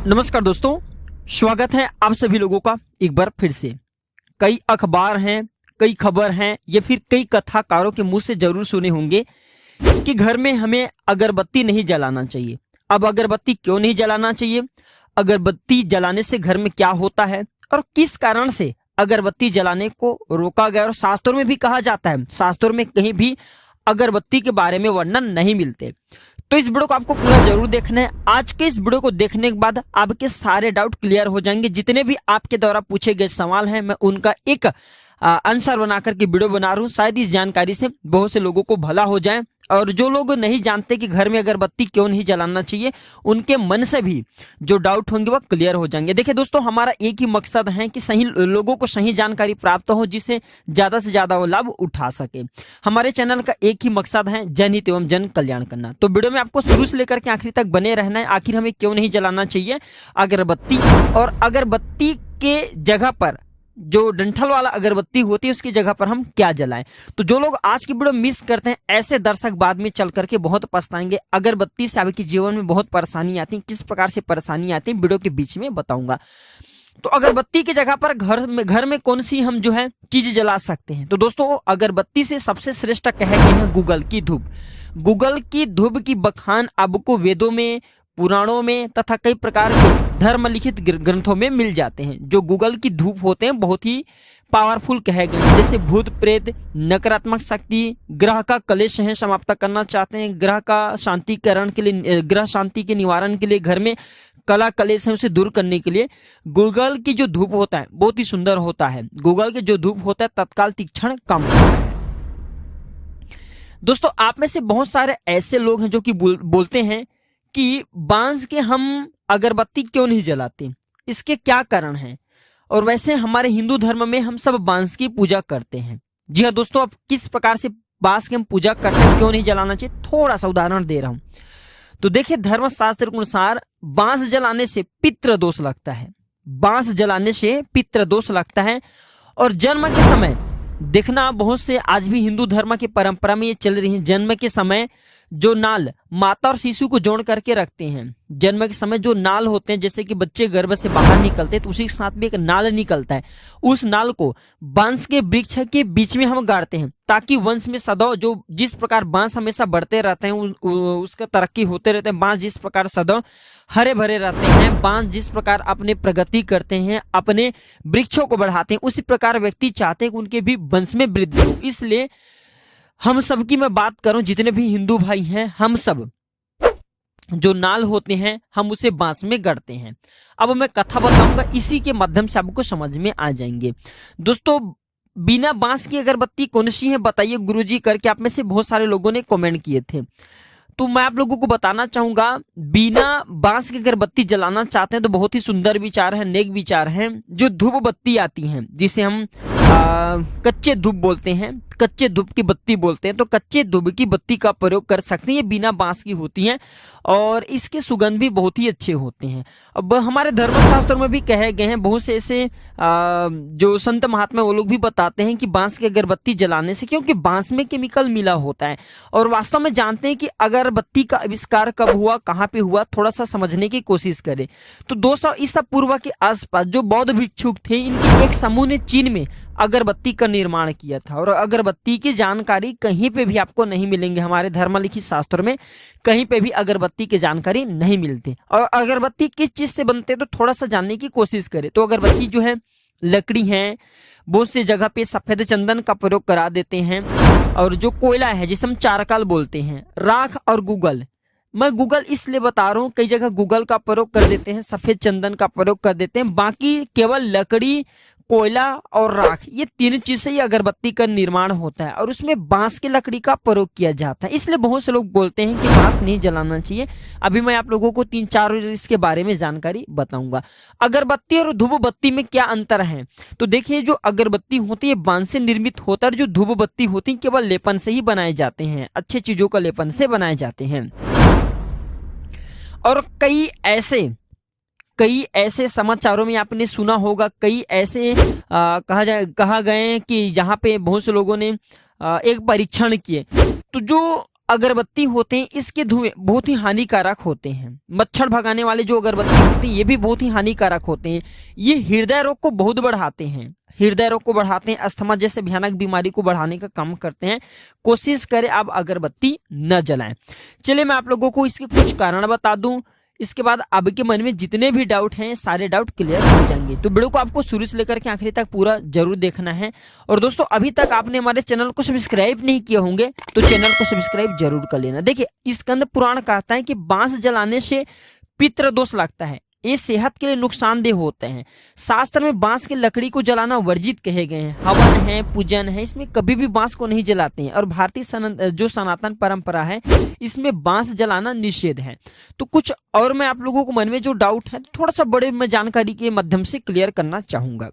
नमस्कार दोस्तों, स्वागत है आप सभी लोगों का एक बार फिर से। कई अखबार हैं, कई खबर हैं या फिर कई कथाकारों के मुंह से जरूर सुने होंगे कि घर में हमें अगरबत्ती नहीं जलाना चाहिए। अब अगरबत्ती क्यों नहीं जलाना चाहिए, अगरबत्ती जलाने से घर में क्या होता है और किस कारण से अगरबत्ती जलाने को रोका गया, और शास्त्रों में भी कहा जाता है, शास्त्रों में कहीं भी अगरबत्ती के बारे में वर्णन नहीं मिलते। तो इस वीडियो को आपको पूरा जरूर देखना है। आज के इस वीडियो को देखने के बाद आपके सारे डाउट क्लियर हो जाएंगे। जितने भी आपके द्वारा पूछे गए सवाल हैं, मैं उनका एक आंसर बनाकर के वीडियो बना रहा हूँ। शायद इस जानकारी से बहुत से लोगों को भला हो जाए, और जो लोग नहीं जानते कि घर में अगरबत्ती क्यों नहीं जलाना चाहिए, उनके मन से भी जो डाउट होंगे वह क्लियर हो जाएंगे। देखिए दोस्तों, हमारा एक ही मकसद है कि सही लोगों को सही जानकारी प्राप्त हो, जिससे ज्यादा से ज्यादा वो लाभ उठा सके। हमारे चैनल का एक ही मकसद है, जनहित एवं जन कल्याण करना। तो वीडियो में आपको शुरू से लेकर के आखिर तक बने रहना है। आखिर हमें क्यों नहीं जलाना चाहिए अगरबत्ती, और अगरबत्ती के जगह पर जो डंठल वाला अगरबत्ती होती है उसकी जगह पर हम क्या जलाएं। तो जो लोग आज की वीडियो मिस करते हैं, ऐसे दर्शक बाद में चल करके बहुत पछताएंगे। अगरबत्ती से आपके जीवन में बहुत परेशानी आती है, किस प्रकार से परेशानी आती है वीडियो के बीच में बताऊंगा। तो अगरबत्ती की जगह पर घर में कौन सी हम जो है चीज जला सकते हैं। तो दोस्तों, अगरबत्ती से सबसे श्रेष्ठ कहे गए हैं गूगल की धूप। गूगल की धूप की बखान आपको वेदों में, पुराणों में तथा कई प्रकार के धर्म लिखित ग्रंथों में मिल जाते हैं। जो गूगल की धूप होते हैं बहुत ही पावरफुल कहे गए हैं। जैसे भूत प्रेत, नकारात्मक शक्ति, ग्रह का कलेश है समाप्त करना चाहते हैं, ग्रह का शांतिकरण के लिए, ग्रह शांति के निवारण के लिए, घर में कला कलेश है उसे दूर करने के लिए गूगल की जो धूप होता है बहुत ही सुंदर होता है। गूगल के जो धूप होता है तत्काल तीक्ष्ण काम होता है। दोस्तों, आप में से बहुत सारे ऐसे लोग हैं जो कि बोलते हैं कि बांस के हम अगरबत्ती क्यों नहीं जलाते, इसके क्या कारण हैं। और वैसे हमारे हिंदू धर्म में हम सब बांस की पूजा करते हैं। जी हाँ दोस्तों, अब किस प्रकार से बांस की हम पूजा करते हैं, क्यों नहीं जलाना चाहिए, थोड़ा सा उदाहरण दे रहा हूं। तो देखिए, धर्मशास्त्र के अनुसार बांस जलाने से पितृ दोष लगता है। बांस जलाने से पितृ दोष लगता है। और जन्म के समय देखना, बहुत से आज भी हिंदू धर्म की परंपरा में ये चल रही है, जन्म के समय जो नाल माता और शिशु को जोड़ करके रखते हैं। जन्म के समय जो नाल होते हैं, जैसे कि बच्चे गर्भ से बाहर निकलते हैं तो उसी के साथ में एक नाल निकलता है। उस नाल को बांस के वृक्ष के बीच में हम गाड़ते हैं, ताकि वंश में सदैव जो जिस प्रकार बांस हमेशा बढ़ते रहते हैं, उसका तरक्की होते रहते हैं। बांस जिस प्रकार सदैव हरे भरे रहते हैं, बांस जिस प्रकार अपने प्रगति करते हैं, अपने वृक्षों को बढ़ाते हैं, उसी प्रकार व्यक्ति चाहते हैं कि उनके भी वंश में वृद्धि हो। इसलिए हम सब की मैं बात करूं, जितने भी हिंदू भाई हैं, हम सब जो नाल होते हैं हम उसे बांस में गढ़ते हैं। अब मैं कथा बताऊंगा, इसी के माध्यम से आपको समझ में आ जाएंगे। दोस्तों, बिना बांस की अगरबत्ती कौन सी है बताइए गुरुजी करके आप में से बहुत सारे लोगों ने कमेंट किए थे। तो मैं आप लोगों को बताना चाहूंगा, बिना बांस की अगरबत्ती जलाना चाहते हैं तो बहुत ही सुंदर विचार है, नेक विचार है। जो धूप बत्ती आती हैं, जिसे हम कच्चे धूप बोलते हैं, कच्चे धूप की बत्ती बोलते हैं, तो कच्चे धूप की बत्ती का प्रयोग कर सकते हैं। ये बिना बांस की होती हैं और इसके सुगंध भी बहुत ही अच्छे होते हैं। अब हमारे धर्मशास्त्रों में भी कहे गए हैं, बहुत से ऐसे जो संत महात्मा वो लोग भी बताते हैं कि बांस की अगरबत्ती जलाने से, क्योंकि बांस में केमिकल मिला होता है। और वास्तव में जानते हैं कि अगरबत्ती का आविष्कार कब हुआ, कहाँ पे हुआ, थोड़ा सा समझने की कोशिश करें। तो 200 ईसा पूर्व के आसपास जो बौद्ध भिक्षुक थे, इनके एक समूह ने चीन में अगरबत्ती का निर्माण किया था। और अगरबत्ती की जानकारी कहीं पे भी आपको नहीं मिलेंगे, हमारे धर्मलिखित शास्त्रों में कहीं पे भी अगरबत्ती की जानकारी नहीं मिलती। और अगरबत्ती किस चीज से बनते हैं तो थोड़ा सा जानने की कोशिश करें। तो अगरबत्ती जो है लकड़ी है, बहुत सी जगह पे सफेद चंदन का प्रयोग करा देते हैं, और जो कोयला है जिसे हम चारकाल बोलते हैं, राख और गूगल। मैं गूगल इसलिए बता रहा हूँ, कई जगह गूगल का प्रयोग कर देते हैं, सफेद चंदन का प्रयोग कर देते हैं, बाकी केवल लकड़ी, कोयला और राख, ये तीन चीज से ये अगरबत्ती का निर्माण होता है। और उसमें बांस की लकड़ी का प्रयोग किया जाता है, इसलिए बहुत से लोग बोलते हैं कि बांस नहीं जलाना चाहिए। अभी मैं आप लोगों को 3-4 इसके बारे में जानकारी बताऊंगा। अगरबत्ती और धूप बत्ती में क्या अंतर है, तो देखिए, जो अगरबत्ती होती है बांस से निर्मित होता है, जो धूप बत्ती होती है केवल लेपन से ही बनाए जाते हैं, अच्छे चीजों का लेपन से बनाए जाते हैं। और कई ऐसे समाचारों में आपने सुना होगा, कई ऐसे कहा गए कि जहाँ पे बहुत से लोगों ने एक परीक्षण किए। तो जो अगरबत्ती होते हैं इसके धुएं बहुत ही हानिकारक होते हैं। मच्छर भगाने वाले जो अगरबत्ती होते हैं ये भी बहुत ही हानिकारक होते हैं। ये हृदय रोग को बहुत बढ़ाते हैं, हृदय रोग को बढ़ाते हैं, अस्थमा जैसे भयानक बीमारी को बढ़ाने का काम करते हैं। कोशिश करें आप अगरबत्ती न जलाएं। चलिए मैं आप लोगों को इसके कुछ कारण बता दूं, इसके बाद आपके मन में जितने भी डाउट हैं सारे डाउट क्लियर हो जाएंगे। तो वीडियो को आपको शुरू से लेकर के आखिरी तक पूरा जरूर देखना है। और दोस्तों अभी तक आपने हमारे चैनल को सब्सक्राइब नहीं किए होंगे तो चैनल को सब्सक्राइब जरूर कर लेना। देखिए स्कंद पुराण कहता है कि बांस जलाने से पितृ दोष लगता है, ये सेहत के लिए नुकसानदेह होते हैं। शास्त्र में बांस की लकड़ी को जलाना वर्जित कहे गए हैं। हवन है, पूजन है, इसमें कभी भी बांस को नहीं जलाते हैं। और भारतीय जो सनातन परंपरा है इसमें बांस जलाना निषेध है। तो कुछ और मैं आप लोगों को मन में जो डाउट है थोड़ा सा बड़े मैं जानकारी के माध्यम से क्लियर करना चाहूंगा।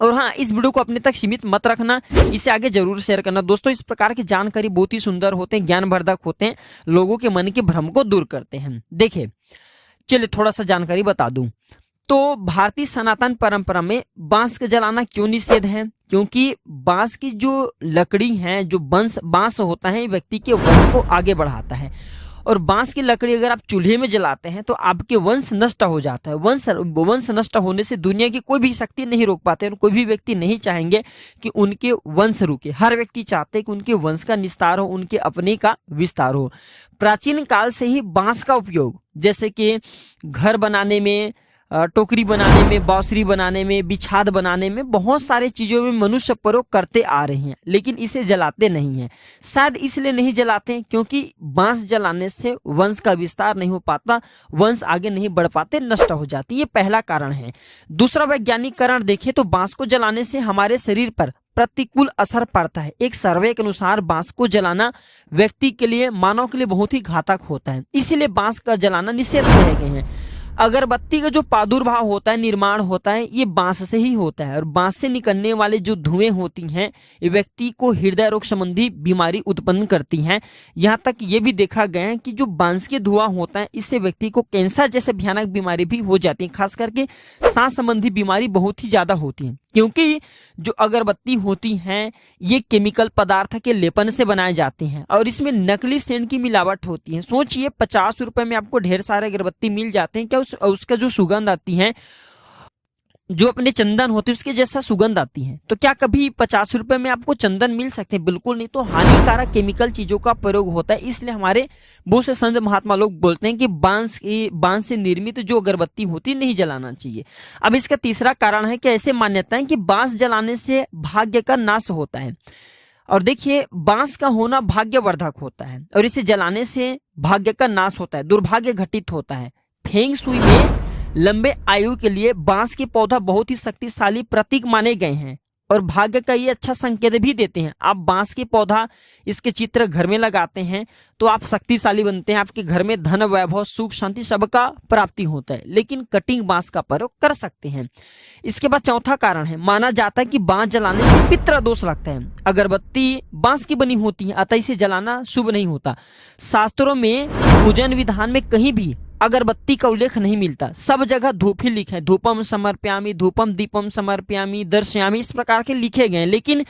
और हाँ, इस वीडियो को अपने तक सीमित मत रखना, इसे आगे जरूर शेयर करना। दोस्तों इस प्रकार की जानकारी बहुत ही सुंदर होते हैं, ज्ञानवर्धक होते हैं, लोगों के मन के भ्रम को दूर करते हैं। देखिए चलिए थोड़ा सा जानकारी बता दूं तो भारतीय सनातन परंपरा में बांस का जलाना क्यों निषेध है? क्योंकि बांस की जो लकड़ी है, जो बांस होता है व्यक्ति के वंश को आगे बढ़ाता है। और बांस की लकड़ी अगर आप चूल्हे में जलाते हैं तो आपके वंश नष्ट हो जाता है। वंश नष्ट होने से दुनिया की कोई भी शक्ति नहीं रोक पाते और कोई भी व्यक्ति नहीं चाहेंगे कि उनके वंश रुके। हर व्यक्ति चाहते हैं कि उनके वंश का निस्तार हो, उनके अपने का विस्तार हो। प्राचीन काल से ही बांस का उपयोग जैसे कि घर बनाने में, टोकरी बनाने में, बांसुरी बनाने में, बिछाद बनाने में, बहुत सारे चीजों में मनुष्य प्रयोग करते आ रहे हैं, लेकिन इसे जलाते नहीं हैं। शायद इसलिए नहीं जलाते हैं क्योंकि बांस जलाने से वंश का विस्तार नहीं हो पाता, वंश आगे नहीं बढ़ पाते, नष्ट हो जाती। ये पहला कारण है। दूसरा वैज्ञानिक कारण देखें तो बांस को जलाने से हमारे शरीर पर प्रतिकूल असर पड़ता है। एक सर्वे के अनुसार बांस को जलाना व्यक्ति के लिए, मानव के लिए बहुत ही घातक होता है, इसीलिए बांस का जलाना निषेध किए गए हैं। अगरबत्ती का जो प्रादुर्भाव होता है, निर्माण होता है, ये बांस से ही होता है। और बांस से निकलने वाले जो धुएं होती हैं ये व्यक्ति को हृदय रोग संबंधी बीमारी उत्पन्न करती हैं। यहाँ तक ये भी देखा गया है कि जो बांस के धुआं होता है इससे व्यक्ति को कैंसर जैसे भयानक बीमारी भी हो जाती है। खास करके सांस संबंधी बीमारी बहुत ही ज्यादा होती है, क्योंकि जो अगरबत्ती होती हैं ये केमिकल पदार्थ के लेपन से बनाए जाते हैं और इसमें नकली सेंट की मिलावट होती है। सोचिए 50 रुपए में आपको ढेर सारे अगरबत्ती मिल जाते हैं, क्या उसका जो सुगंध आती है, जो अपने चंदन होते हैं उसके जैसा सुगंध आती है? तो क्या कभी 50 रुपए में आपको चंदन मिल सकते हैं? बिल्कुल नहीं। तो हानिकारक केमिकल चीजों का प्रयोग होता है, इसलिए हमारे बहुत से संत महात्मा लोग बोलते हैं कि बांस से निर्मित जो अगरबत्ती होती नहीं जलाना चाहिए। अब इसका तीसरा कारण है कि ऐसे मान्यता है कि बांस जलाने से भाग्य का नाश होता है। और देखिए बांस का होना भाग्यवर्धक होता है और इसे जलाने से भाग्य का नाश होता है, दुर्भाग्य घटित होता है। फेंग शुई में लंबे आयु के लिए बांस के पौधा बहुत ही शक्तिशाली प्रतीक माने गए हैं और भाग्य का ये अच्छा संकेत भी देते हैं। आप बांस के पौधा, इसके चित्र घर में लगाते हैं तो आप शक्तिशाली बनते हैं, आपके घर में धन, वैभव, सुख, शांति सबका प्राप्ति होता है। लेकिन कटिंग बांस का प्रयोग कर सकते हैं। इसके बाद चौथा कारण है, माना जाता है कि बांस जलाने से पितृ दोष लगता है। अगरबत्ती बांस की बनी होती है अतः इसे जलाना शुभ नहीं होता। शास्त्रों में पूजन विधान में कहीं भी अगरबत्ती का उल्लेख नहीं मिलता, सब जगह धूप ही लिखे हैं। धूपम समर्पयामि, धूपम दीपम समर्पयामि, दर्शयामि, इस प्रकार के लिखे गए हैं। लेकिन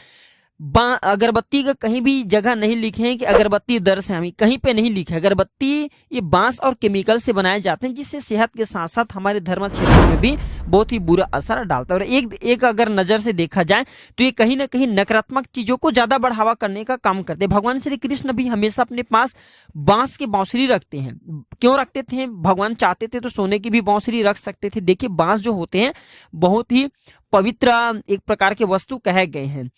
अगरबत्ती का कहीं भी जगह नहीं लिखे हैं कि अगरबत्ती दर्शयामि, कहीं पे नहीं लिखे। अगरबत्ती ये बांस और केमिकल से बनाए जाते हैं जिससे सेहत के साथ साथ हमारे धर्म क्षेत्र में भी बहुत ही बुरा असर डालता है। और एक अगर नजर से देखा जाए तो ये कहीं ना कहीं नकारात्मक चीजों को ज्यादा बढ़ावा करने का काम करते हैं। भगवान श्री कृष्ण भी हमेशा अपने पास बांस की बांसुरी रखते हैं। क्यों रखते थे? भगवान चाहते थे तो सोने की भी बांसुरी रख सकते थे। देखिए बांस जो होते हैं बहुत ही पवित्र एक प्रकार के वस्तु कहे गए हैं।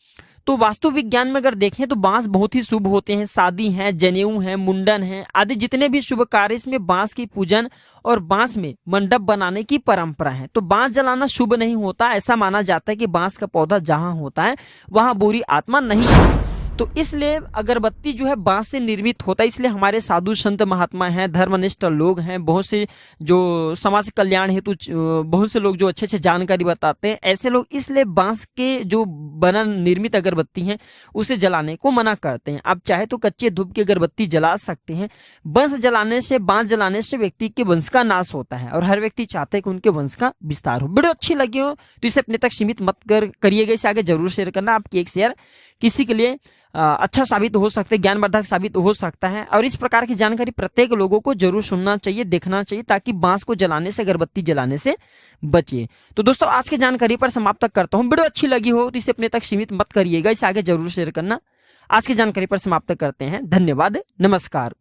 तो वास्तु विज्ञान में अगर देखें तो बांस बहुत ही शुभ होते हैं। शादी है, जनेऊ है, मुंडन है आदि जितने भी शुभ कार्य इसमें बांस की पूजन और बांस में मंडप बनाने की परंपरा है। तो बांस जलाना शुभ नहीं होता। ऐसा माना जाता है कि बांस का पौधा जहां होता है वहां बुरी आत्मा नहीं आती। तो इसलिए अगरबत्ती जो है बांस से निर्मित होता है। इसलिए हमारे साधु संत महात्मा हैं, धर्मनिष्ठ लोग हैं, बहुत से जो समाज कल्याण हेतु बहुत से लोग जो अच्छे अच्छे जानकारी बताते हैं, ऐसे लोग इसलिए बांस के जो बना निर्मित अगरबत्ती हैं उसे जलाने को मना करते हैं। आप चाहे तो कच्चे धूप की अगरबत्ती जला सकते हैं। बांस जलाने से व्यक्ति के वंश का नाश होता है और हर व्यक्ति चाहता है कि उनके वंश का विस्तार हो। वीडियो अच्छी लगी हो तो इसे अपने तक सीमित मत करिएगा, इसे आगे जरूर शेयर करना। आपकी एक शेयर किसी के लिए अच्छा साबित हो सकता है, ज्ञानवर्धक साबित हो सकता है। और इस प्रकार की जानकारी प्रत्येक लोगों को जरूर सुनना चाहिए, देखना चाहिए, ताकि बांस को जलाने से, अगरबत्ती जलाने से बचिए। तो दोस्तों आज की जानकारी पर समाप्त करता हूं। वीडियो अच्छी लगी हो तो इसे अपने तक सीमित मत करिएगा, इसे आगे जरूर शेयर करना। आज की जानकारी पर समाप्त करते हैं। धन्यवाद, नमस्कार।